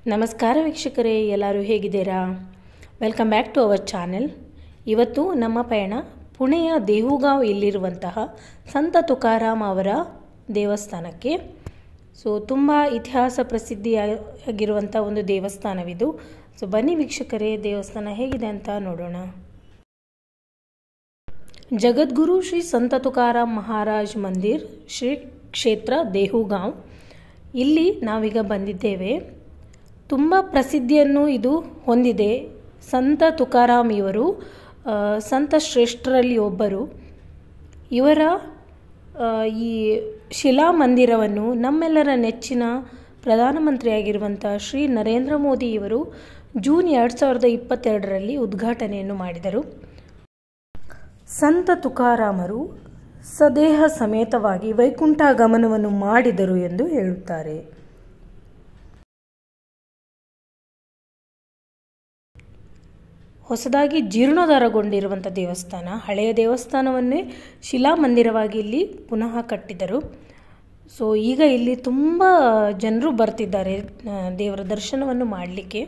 ನಮಸ್ಕಾರ ವೀಕ್ಷಕರೇ, ಎಲ್ಲರೂ ಹೇಗಿದ್ದೀರಾ? Welcome back to our channel. ಇವತ್ತು ನಮ್ಮ ಪಯಣ ಪುಣೆಯ ದೇಹುಗಾಂವ್ ಇಲ್ಲಿರುವಂತಹ ಸಂತ ತುಕಾರಾಮ್ ಅವರ ದೇವಸ್ಥಾನಕ್ಕೆ. ತುಂಬ ಇತಿಹಾಸ ಪ್ರಸಿದ್ಧಿಯಾಗಿರುವಂಥ ಒಂದು ದೇವಸ್ಥಾನವಿದು. ಬನ್ನಿ ವೀಕ್ಷಕರೇ, ದೇವಸ್ಥಾನ ಹೇಗಿದೆ ಅಂತ ನೋಡೋಣ. ಜಗದ್ಗುರು ಶ್ರೀ ಸಂತ ತುಕಾರಾಮ್ ಮಹಾರಾಜ್ ಮಂದಿರ್ ಶ್ರೀ ಕ್ಷೇತ್ರ ದೇಹುಗಾಂವ್, ಇಲ್ಲಿ ನಾವೀಗ ಬಂದಿದ್ದೇವೆ. ತುಂಬ ಪ್ರಸಿದ್ಧಿಯನ್ನು ಇದು ಹೊಂದಿದೆ. ಸಂತ ತುಕಾರಾಮ್ ಇವರು ಸಂತ ಶ್ರೇಷ್ಠರಲ್ಲಿ ಒಬ್ಬರು. ಇವರ ಈ ಶಿಲಾ ಮಂದಿರವನ್ನು ನಮ್ಮೆಲ್ಲರ ನೆಚ್ಚಿನ ಪ್ರಧಾನಮಂತ್ರಿಯಾಗಿರುವಂಥ ಶ್ರೀ ನರೇಂದ್ರ ಮೋದಿ ಇವರು ಜೂನ್ 2022ರಲ್ಲಿ ಉದ್ಘಾಟನೆಯನ್ನು ಮಾಡಿದರು. ಸಂತ ತುಕಾರಾಮರು ಸದೇಹ ಸಮೇತವಾಗಿ ವೈಕುಂಠಾಗಮನವನ್ನು ಮಾಡಿದರು ಎಂದು ಹೇಳುತ್ತಾರೆ. ಹೊಸದಾಗಿ ಜೀರ್ಣೋದ್ಧಾರಗೊಂಡಿರುವಂಥ ದೇವಸ್ಥಾನ, ಹಳೆಯ ದೇವಸ್ಥಾನವನ್ನೇ ಶಿಲಾ ಮಂದಿರವಾಗಿ ಇಲ್ಲಿ ಪುನಃ ಕಟ್ಟಿದರು. ಈಗ ಇಲ್ಲಿ ತುಂಬ ಜನರು ಬರ್ತಿದ್ದಾರೆ ದೇವರ ದರ್ಶನವನ್ನು ಮಾಡಲಿಕ್ಕೆ.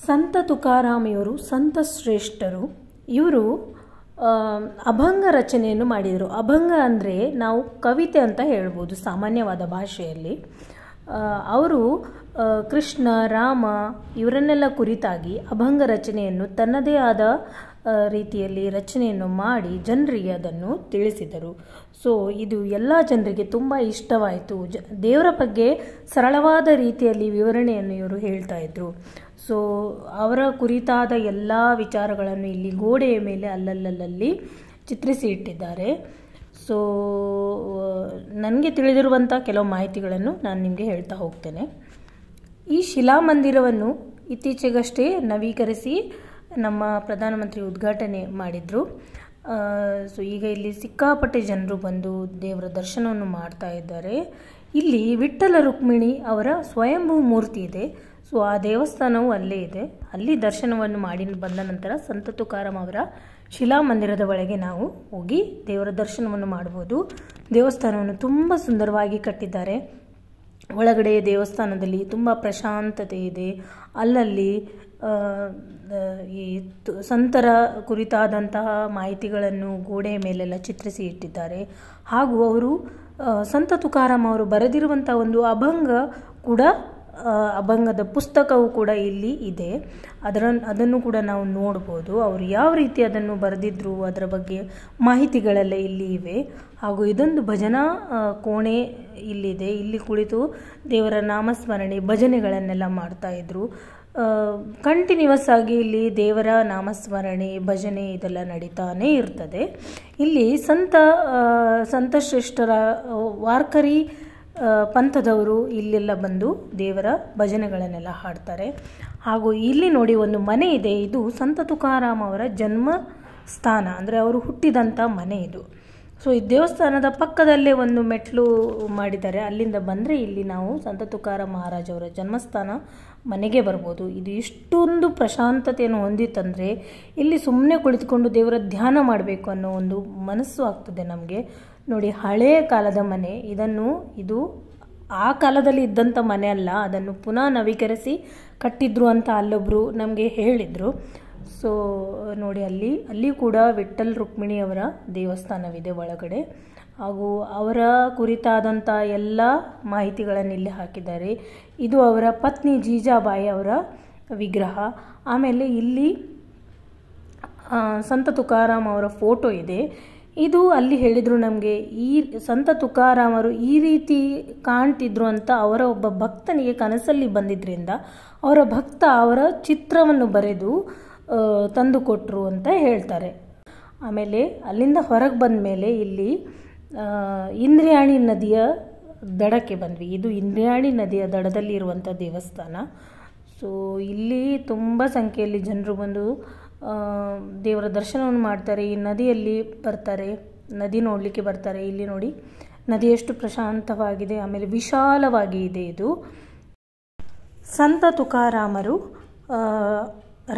ಸಂತ ತುಕಾರಾಮ್ ಇವರು ಸಂತ ಶ್ರೇಷ್ಠರು. ಇವರು ಅಭಂಗ ರಚನೆಯನ್ನು ಮಾಡಿದರು. ಅಭಂಗ ಅಂದರೆ ನಾವು ಕವಿತೆ ಅಂತ ಹೇಳ್ಬೋದು ಸಾಮಾನ್ಯವಾದ ಭಾಷೆಯಲ್ಲಿ. ಅವರು ಕೃಷ್ಣ, ರಾಮ ಇವರನ್ನೆಲ್ಲ ಕುರಿತಾಗಿ ಅಭಂಗ ರಚನೆಯನ್ನು ತನ್ನದೇ ಆದ ರೀತಿಯಲ್ಲಿ ರಚನೆಯನ್ನು ಮಾಡಿ ಜನರಿಗೆ ಅದನ್ನು ತಿಳಿಸಿದರು. ಇದು ಎಲ್ಲ ಜನರಿಗೆ ತುಂಬ ಇಷ್ಟವಾಯಿತು. ದೇವರ ಬಗ್ಗೆ ಸರಳವಾದ ರೀತಿಯಲ್ಲಿ ವಿವರಣೆಯನ್ನು ಇವರು ಹೇಳ್ತಾ ಇದ್ರು. ಅವರ ಕುರಿತಾದ ಎಲ್ಲ ವಿಚಾರಗಳನ್ನು ಇಲ್ಲಿ ಗೋಡೆಯ ಮೇಲೆ ಅಲ್ಲಲ್ಲಿ ಚಿತ್ರಿಸಿ ಇಟ್ಟಿದ್ದಾರೆ. ನನಗೆ ತಿಳಿದಿರುವಂಥ ಕೆಲವು ಮಾಹಿತಿಗಳನ್ನು ನಾನು ನಿಮಗೆ ಹೇಳ್ತಾ ಹೋಗ್ತೇನೆ. ಈ ಶಿಲಾ ಮಂದಿರವನ್ನು ಇತ್ತೀಚೆಗಷ್ಟೇ ನವೀಕರಿಸಿ ನಮ್ಮ ಪ್ರಧಾನಮಂತ್ರಿ ಉದ್ಘಾಟನೆ ಮಾಡಿದರು. ಈಗ ಇಲ್ಲಿ ಸಿಕ್ಕಾಪಟ್ಟೆ ಜನರು ಬಂದು ದೇವರ ದರ್ಶನವನ್ನು ಮಾಡ್ತಾ ಇದ್ದಾರೆ. ಇಲ್ಲಿ ವಿಠ್ಠಲ ರುಕ್ಮಿಣಿ ಅವರ ಸ್ವಯಂಭೂ ಮೂರ್ತಿ ಇದೆ. ಆ ದೇವಸ್ಥಾನವು ಅಲ್ಲೇ ಇದೆ. ಅಲ್ಲಿ ದರ್ಶನವನ್ನು ಮಾಡಿ ಬಂದ ನಂತರ ಸಂತ ತುಕಾರಾಮ್ ಅವರ ಶಿಲಾ ಮಂದಿರದ ಒಳಗೆ ನಾವು ಹೋಗಿ ದೇವರ ದರ್ಶನವನ್ನು ಮಾಡ್ಬೋದು. ದೇವಸ್ಥಾನವನ್ನು ತುಂಬ ಸುಂದರವಾಗಿ ಕಟ್ಟಿದ್ದಾರೆ. ಒಳಗಡೆ ದೇವಸ್ಥಾನದಲ್ಲಿ ತುಂಬ ಪ್ರಶಾಂತತೆ ಇದೆ. ಅಲ್ಲಲ್ಲಿ ಈ ಸಂತರ ಕುರಿತಾದಂತಹ ಮಾಹಿತಿಗಳನ್ನು ಗೋಡೆಯ ಮೇಲೆಲ್ಲ ಚಿತ್ರಿಸಿ ಇಟ್ಟಿದ್ದಾರೆ. ಹಾಗೂ ಅವರು ಸಂತ ತುಕಾರಾಮ್ ಅವರು ಬರೆದಿರುವಂಥ ಒಂದು ಅಭಂಗ ಕೂಡ, ಅಭಂಗದ ಪುಸ್ತಕವು ಕೂಡ ಇಲ್ಲಿ ಇದೆ. ಅದನ್ನು ಕೂಡ ನಾವು ನೋಡ್ಬೋದು. ಅವರು ಯಾವ ರೀತಿ ಅದನ್ನು ಬರೆದಿದ್ರು ಅದರ ಬಗ್ಗೆ ಮಾಹಿತಿಗಳೆಲ್ಲ ಇಲ್ಲಿ ಇವೆ. ಹಾಗೂ ಇದೊಂದು ಭಜನಾ ಕೋಣೆ ಇಲ್ಲಿದೆ. ಇಲ್ಲಿ ಕುಳಿತು ದೇವರ ನಾಮಸ್ಮರಣೆ ಭಜನೆಗಳನ್ನೆಲ್ಲ ಮಾಡ್ತಾಯಿದ್ರು. ಕಂಟಿನ್ಯೂಸ್ ಆಗಿ ಇಲ್ಲಿ ದೇವರ ನಾಮಸ್ಮರಣೆ ಭಜನೆ ಇದೆಲ್ಲ ನಡೀತಾನೇ ಇರ್ತದೆ. ಇಲ್ಲಿ ಸಂತ ಶ್ರೇಷ್ಠರ ವಾರ್ಕರಿ ಪಂಥದವರು ಇಲ್ಲೆಲ್ಲ ಬಂದು ದೇವರ ಭಜನೆಗಳನ್ನೆಲ್ಲ ಹಾಡ್ತಾರೆ. ಹಾಗೂ ಇಲ್ಲಿ ನೋಡಿ ಒಂದು ಮನೆ ಇದೆ. ಇದು ಸಂತ ತುಕಾರಾಮ್ ಅವರ ಜನ್ಮ ಸ್ಥಾನ, ಅಂದರೆ ಅವರು ಹುಟ್ಟಿದಂಥ ಮನೆ ಇದು. ಈ ದೇವಸ್ಥಾನದ ಪಕ್ಕದಲ್ಲೇ ಒಂದು ಮೆಟ್ಲು ಮಾಡಿದ್ದಾರೆ. ಅಲ್ಲಿಂದ ಬಂದರೆ ಇಲ್ಲಿ ನಾವು ಸಂತ ತುಕಾರಾಮ್ ಮಹಾರಾಜ್ ಅವರ ಜನ್ಮಸ್ಥಾನ ಮನೆಗೆ ಬರ್ಬೋದು. ಇದು ಇಷ್ಟೊಂದು ಪ್ರಶಾಂತತೆಯನ್ನು ಹೊಂದಿತ್ತಂದರೆ ಇಲ್ಲಿ ಸುಮ್ಮನೆ ಕುಳಿತುಕೊಂಡು ದೇವರ ಧ್ಯಾನ ಮಾಡಬೇಕು ಅನ್ನೋ ಒಂದು ಮನಸ್ಸು ಆಗ್ತದೆ ನಮಗೆ. ನೋಡಿ, ಹಳೆಯ ಕಾಲದ ಮನೆ. ಇದು ಆ ಕಾಲದಲ್ಲಿ ಇದ್ದಂಥ ಮನೆ ಅಲ್ಲ, ಅದನ್ನು ಪುನಃ ನವೀಕರಿಸಿ ಕಟ್ಟಿದ್ರು ಅಂತ ಅಲ್ಲೊಬ್ಬರು ನಮಗೆ ಹೇಳಿದರು. ನೋಡಿ, ಅಲ್ಲಿ ಕೂಡ ವಿಠ್ಠಲ್ ರುಕ್ಮಿಣಿ ಅವರ ದೇವಸ್ಥಾನವಿದೆ ಒಳಗಡೆ. ಹಾಗೂ ಅವರ ಕುರಿತಾದಂಥ ಎಲ್ಲ ಮಾಹಿತಿಗಳನ್ನು ಇಲ್ಲಿ ಹಾಕಿದ್ದಾರೆ. ಇದು ಅವರ ಪತ್ನಿ ಜೀಜಾಬಾಯಿ ಅವರ ವಿಗ್ರಹ. ಆಮೇಲೆ ಇಲ್ಲಿ ಸಂತ ತುಕಾರಾಮ್ ಅವರ ಫೋಟೋ ಇದೆ. ಇದು ಅಲ್ಲಿ ಹೇಳಿದರು ನಮಗೆ, ಈ ಸಂತ ತುಕಾರಾಮರು ಈ ರೀತಿ ಕಾಣ್ತಿದ್ರು ಅಂತ ಅವರ ಒಬ್ಬ ಭಕ್ತನಿಗೆ ಕನಸಲ್ಲಿ ಬಂದಿದ್ದರಿಂದ ಅವರ ಭಕ್ತ ಅವರ ಚಿತ್ರವನ್ನು ಬರೆದು ತಂದು ಕೊಟ್ಟರು ಅಂತ ಹೇಳ್ತಾರೆ. ಆಮೇಲೆ ಅಲ್ಲಿಂದ ಹೊರಗೆ ಬಂದ ಮೇಲೆ ಇಲ್ಲಿ ಇಂದ್ರಾಯಣಿ ನದಿಯ ದಡಕ್ಕೆ ಬಂದ್ವಿ. ಇದು ಇಂದ್ರಾಯಣಿ ನದಿಯ ದಡದಲ್ಲಿ ಇರುವಂಥ ದೇವಸ್ಥಾನ. ಇಲ್ಲಿ ತುಂಬ ಸಂಖ್ಯೆಯಲ್ಲಿ ಜನರು ಬಂದು ದೇವರ ದರ್ಶನವನ್ನು ಮಾಡ್ತಾರೆ. ಈ ನದಿಯಲ್ಲಿ ಬರ್ತಾರೆ, ನದಿ ನೋಡಲಿಕ್ಕೆ ಬರ್ತಾರೆ. ಇಲ್ಲಿ ನೋಡಿ, ನದಿ ಎಷ್ಟು ಪ್ರಶಾಂತವಾಗಿದೆ, ಆಮೇಲೆ ವಿಶಾಲವಾಗಿ ಇದೆ ಇದು. ಸಂತ ತುಕಾರಾಮರು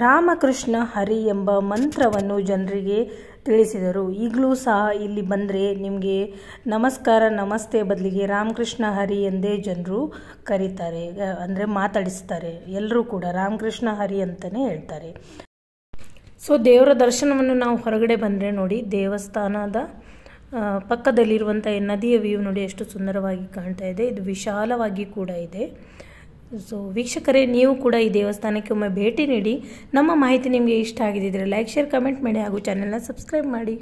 ರಾಮಕೃಷ್ಣ ಹರಿ ಎಂಬ ಮಂತ್ರವನ್ನು ಜನರಿಗೆ ತಿಳಿಸಿದರು. ಈಗಲೂ ಸಹ ಇಲ್ಲಿ ಬಂದರೆ ನಿಮಗೆ ನಮಸ್ಕಾರ ನಮಸ್ತೆ ಬದಲಿಗೆ ರಾಮಕೃಷ್ಣ ಹರಿ ಎಂದೇ ಜನರು ಕರೀತಾರೆ, ಅಂದರೆ ಮಾತಾಡಿಸ್ತಾರೆ. ಎಲ್ಲರೂ ಕೂಡ ರಾಮಕೃಷ್ಣ ಹರಿ ಅಂತಲೇ ಹೇಳ್ತಾರೆ. ಸೊ ದೇವರ ದರ್ಶನವನ್ನು ನಾವು ಹೊರಗಡೆ ಬಂದರೆ ನೋಡಿ, ದೇವಸ್ಥಾನದ ಪಕ್ಕದಲ್ಲಿರುವಂಥ ನದಿಯ ವ್ಯೂ ನೋಡಿ ಎಷ್ಟು ಸುಂದರವಾಗಿ ಕಾಣ್ತಾ ಇದೆ. ಇದು ವಿಶಾಲವಾಗಿ ಕೂಡ ಇದೆ. ಸೊ ವೀಕ್ಷಕರೇ, ನೀವು ಕೂಡ ಈ ದೇವಸ್ಥಾನಕ್ಕೆ ಒಮ್ಮೆ ಭೇಟಿ ನೀಡಿ. ನಮ್ಮ ಮಾಹಿತಿ ನಿಮಗೆ ಇಷ್ಟ ಆಗಿದ್ದರೆ ಲೈಕ್, ಶೇರ್, ಕಮೆಂಟ್ ಮಾಡಿ ಹಾಗೂ ಚಾನೆಲ್ನ ಸಬ್ಸ್ಕ್ರೈಬ್ ಮಾಡಿ.